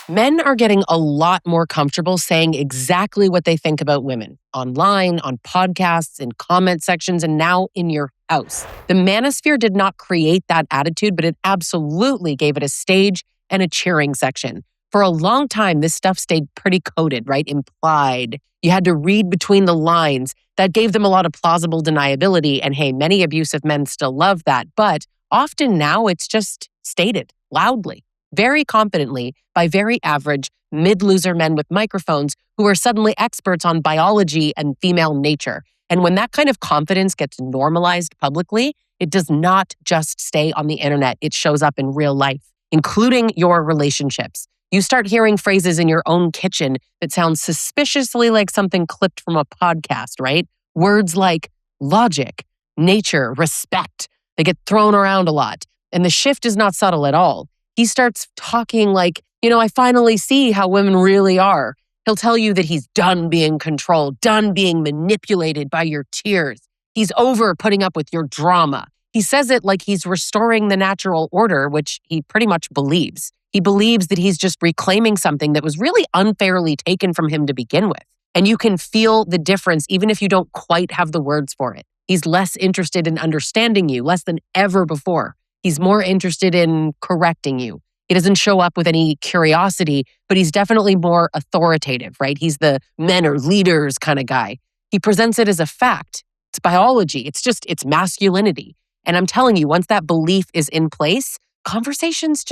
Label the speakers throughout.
Speaker 1: Men are getting a lot more comfortable saying exactly what they think about women online, on podcasts, in comment sections, and now in your house. The Manosphere did not create that attitude, but it absolutely gave it a stage and a cheering section. For a long time, this stuff stayed pretty coded, right? Implied. You had to read between the lines. That gave them a lot of plausible deniability. And hey, many abusive men still love that. But often now it's just stated loudly, very confidently by very average mid-loser men with microphones who are suddenly experts on biology and female nature. And when that kind of confidence gets normalized publicly, it does not just stay on the internet. It shows up in real life, including your relationships. You start hearing phrases in your own kitchen that sound suspiciously like something clipped from a podcast, right? Words like logic, nature, respect. They get thrown around a lot. And the shift is not subtle at all. He starts talking like, I finally see how women really are. He'll tell you that he's done being controlled, done being manipulated by your tears. He's over putting up with your drama. He says it like he's restoring the natural order, which he pretty much believes. He believes that he's just reclaiming something that was really unfairly taken from him to begin with. And you can feel the difference even if you don't quite have the words for it. He's less interested in understanding you, less than ever before. He's more interested in correcting you. He doesn't show up with any curiosity, but he's definitely more authoritative, right? He's the men are leaders kind of guy. He presents it as a fact. It's biology. It's masculinity. And I'm telling you, once that belief is in place, conversations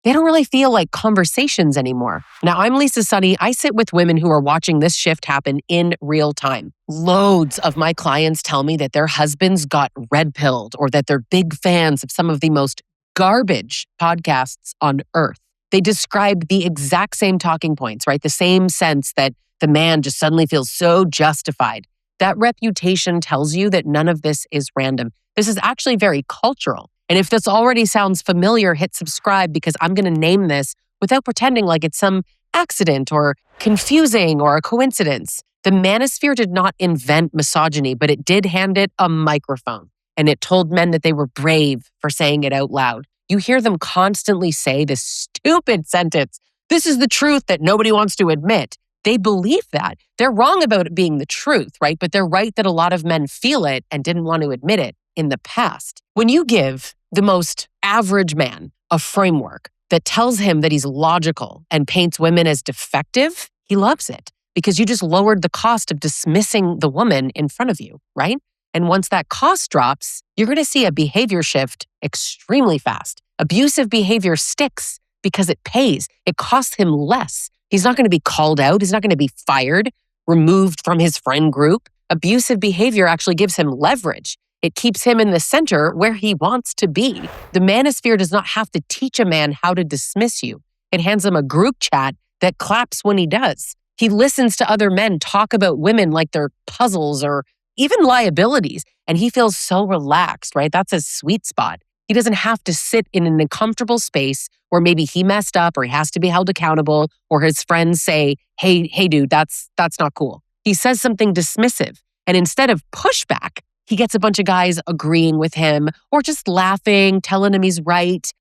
Speaker 1: they don't really feel like conversations anymore. Now, I'm Lisa Sonni. I sit with women who are watching this shift happen in real time. Loads of my clients tell me that their husbands got red-pilled or that they're big fans of some of the most garbage podcasts on earth. They describe the exact same talking points, right? The same sense that the man just suddenly feels so justified. That reputation tells you that none of this is random. This is actually very cultural. And if this already sounds familiar, hit subscribe because I'm going to name this without pretending like it's some accident or confusing or a coincidence. The Manosphere did not invent misogyny, but it did hand it a microphone. And it told men that they were brave for saying it out loud. You hear them constantly say this stupid sentence, this is the truth that nobody wants to admit. They believe that. They're wrong about it being the truth, right? But they're right that a lot of men feel it and didn't want to admit it in the past. When you give the most average man a framework that tells him that he's logical and paints women as defective, he loves it because you just lowered the cost of dismissing the woman in front of you, right? And once that cost drops, you're going to see a behavior shift extremely fast. Abusive behavior sticks because it pays. It costs him less. He's not going to be called out. He's not going to be fired, removed from his friend group. Abusive behavior actually gives him leverage. It keeps him in the center where he wants to be. The Manosphere does not have to teach a man how to dismiss you. It hands him a group chat that claps when he does. He listens to other men talk about women like they're puzzles or even liabilities, and he feels so relaxed, right? That's his sweet spot. He doesn't have to sit in an uncomfortable space where maybe he messed up or he has to be held accountable or his friends say, hey dude, that's not cool. He says something dismissive, and instead of pushback, he gets a bunch of guys agreeing with him or just laughing, telling him he's right?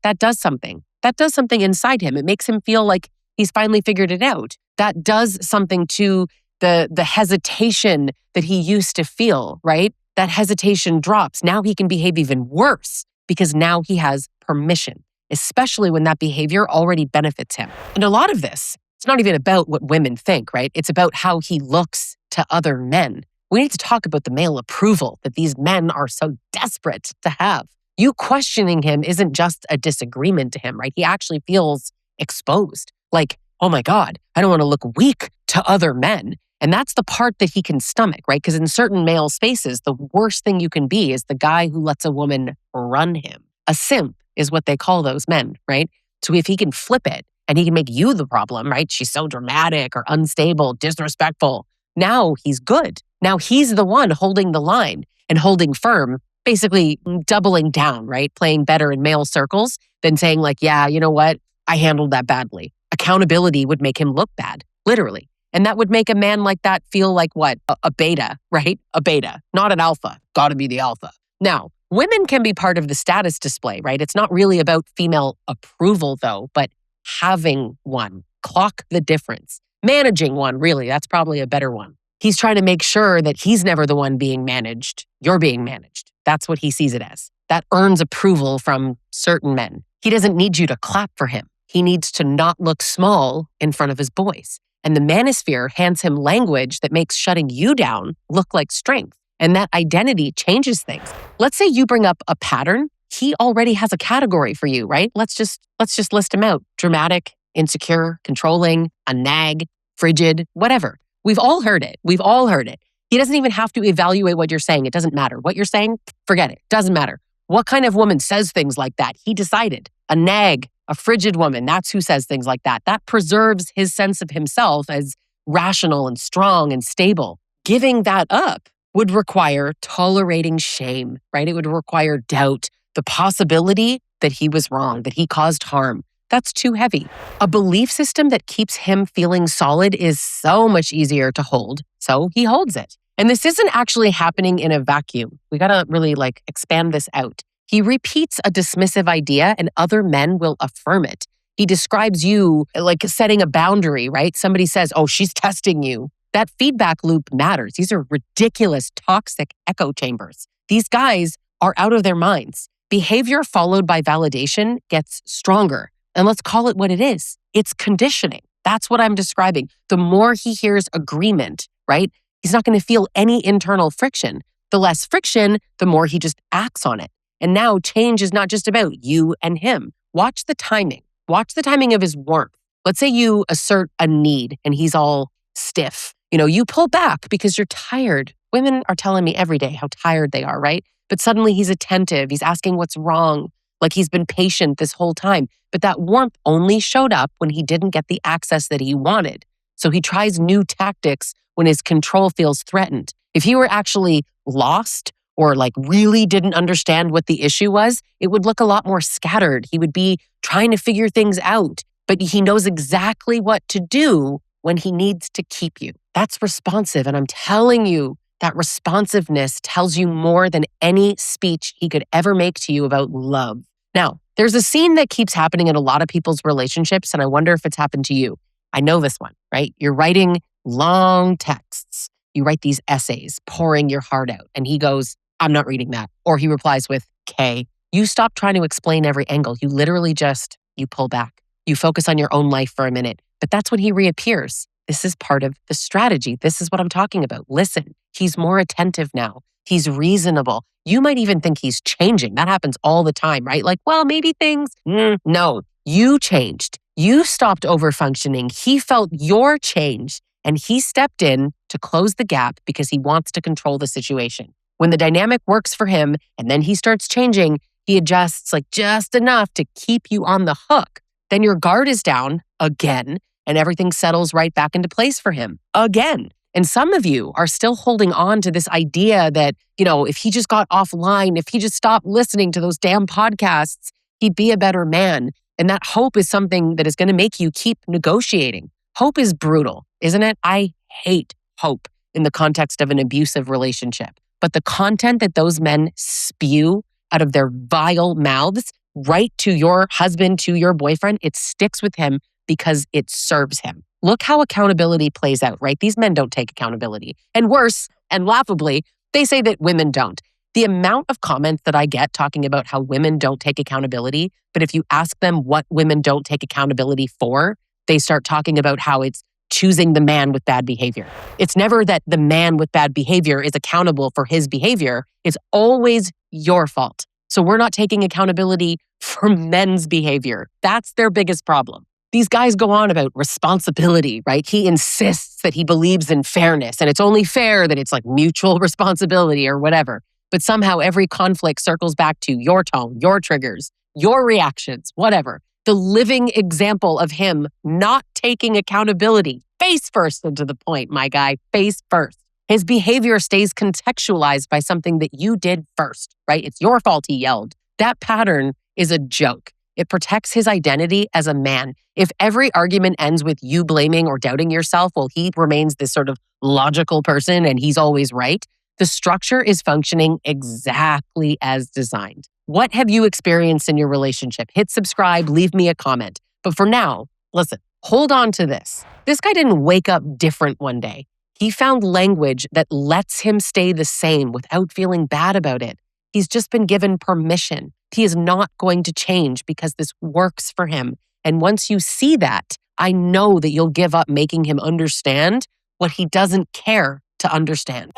Speaker 1: That does something. That does something inside him. It makes him feel like he's finally figured it out. That does something to the hesitation that he used to feel, right? That hesitation drops. Now he can behave even worse because now he has permission, especially when that behavior already benefits him. And a lot of this, it's not even about what women think, right? It's about how he looks to other men. We need to talk about the male approval that these men are so desperate to have. You questioning him isn't just a disagreement to him, right? He actually feels exposed. Like, oh my God, I don't want to look weak to other men. And that's the part that he can stomach, right? Because in certain male spaces, the worst thing you can be is the guy who lets a woman run him. A simp is what they call those men, right? So if he can flip it and he can make you the problem, right? She's so dramatic or unstable, disrespectful. Now he's good. Now he's the one holding the line and holding firm, basically doubling down, right? Playing better in male circles than saying like, yeah, you know what? I handled that badly. Accountability would make him look bad, literally. And that would make a man like that feel like what? A beta, right? A beta, not an alpha. Got to be the alpha. Now, women can be part of the status display, right? It's not really about female approval though, but having one. Clock the difference. Managing one, really, that's probably a better one. He's trying to make sure that he's never the one being managed. You're being managed. That's what he sees it as. That earns approval from certain men. He doesn't need you to clap for him. He needs to not look small in front of his boys. And the Manosphere hands him language that makes shutting you down look like strength. And that identity changes things. Let's say you bring up a pattern. He already has a category for you, right? Let's just list them out. Dramatic, insecure, controlling, a nag, frigid, whatever. We've all heard it. We've all heard it. He doesn't even have to evaluate what you're saying. It doesn't matter. What you're saying, forget it. Doesn't matter. What kind of woman says things like that? He decided. A nag, a frigid woman, that's who says things like that. That preserves his sense of himself as rational and strong and stable. Giving that up would require tolerating shame, right? It would require doubt, the possibility that he was wrong, that he caused harm. That's too heavy. A belief system that keeps him feeling solid is so much easier to hold, so he holds it. And this isn't actually happening in a vacuum. We gotta really expand this out. He repeats a dismissive idea and other men will affirm it. He describes you like setting a boundary, right? Somebody says, oh, she's testing you. That feedback loop matters. These are ridiculous, toxic echo chambers. These guys are out of their minds. Behavior followed by validation gets stronger. And let's call it what it is. It's conditioning. That's what I'm describing. The more he hears agreement, right? He's not going to feel any internal friction. The less friction, the more he just acts on it. And now change is not just about you and him. Watch the timing. Watch the timing of his warmth. Let's say you assert a need and he's all stiff. You pull back because you're tired. Women are telling me every day how tired they are, right? But suddenly he's attentive. He's asking what's wrong. Like he's been patient this whole time. But that warmth only showed up when he didn't get the access that he wanted. So he tries new tactics when his control feels threatened. If he were actually lost or really didn't understand what the issue was, it would look a lot more scattered. He would be trying to figure things out, but he knows exactly what to do when he needs to keep you. That's responsive. And I'm telling you, that responsiveness tells you more than any speech he could ever make to you about love. Now, there's a scene that keeps happening in a lot of people's relationships, and I wonder if it's happened to you. I know this one, right? You're writing long texts. You write these essays, pouring your heart out, and he goes, I'm not reading that. Or he replies with, K. You stop trying to explain every angle. You literally you pull back. You focus on your own life for a minute. But that's when he reappears. This is part of the strategy. This is what I'm talking about. Listen, he's more attentive now. He's reasonable. You might even think he's changing. That happens all the time, right? Maybe things. No, you changed. You stopped overfunctioning. He felt your change and he stepped in to close the gap because he wants to control the situation. When the dynamic works for him and then he starts changing, he adjusts just enough to keep you on the hook. Then your guard is down again and everything settles right back into place for him again. And some of you are still holding on to this idea that, if he just got offline, if he just stopped listening to those damn podcasts, he'd be a better man. And that hope is something that is going to make you keep negotiating. Hope is brutal, isn't it? I hate hope in the context of an abusive relationship. But the content that those men spew out of their vile mouths right to your husband, to your boyfriend, it sticks with him because it serves him. Look how accountability plays out, right? These men don't take accountability. And worse, and laughably, they say that women don't. The amount of comments that I get talking about how women don't take accountability, but if you ask them what women don't take accountability for, they start talking about how it's choosing the man with bad behavior. It's never that the man with bad behavior is accountable for his behavior. It's always your fault. So we're not taking accountability for men's behavior. That's their biggest problem. These guys go on about responsibility, right? He insists that he believes in fairness and it's only fair that it's mutual responsibility or whatever. But somehow every conflict circles back to your tone, your triggers, your reactions, whatever. The living example of him not taking accountability. Face first and to the point, my guy, face first. His behavior stays contextualized by something that you did first, right? It's your fault, he yelled. That pattern is a joke. It protects his identity as a man. If every argument ends with you blaming or doubting yourself while he remains this sort of logical person and he's always right, the structure is functioning exactly as designed. What have you experienced in your relationship? Hit subscribe, leave me a comment. But for now, listen, hold on to this. This guy didn't wake up different one day. He found language that lets him stay the same without feeling bad about it. He's just been given permission. He is not going to change because this works for him. And once you see that, I know that you'll give up making him understand what he doesn't care to understand.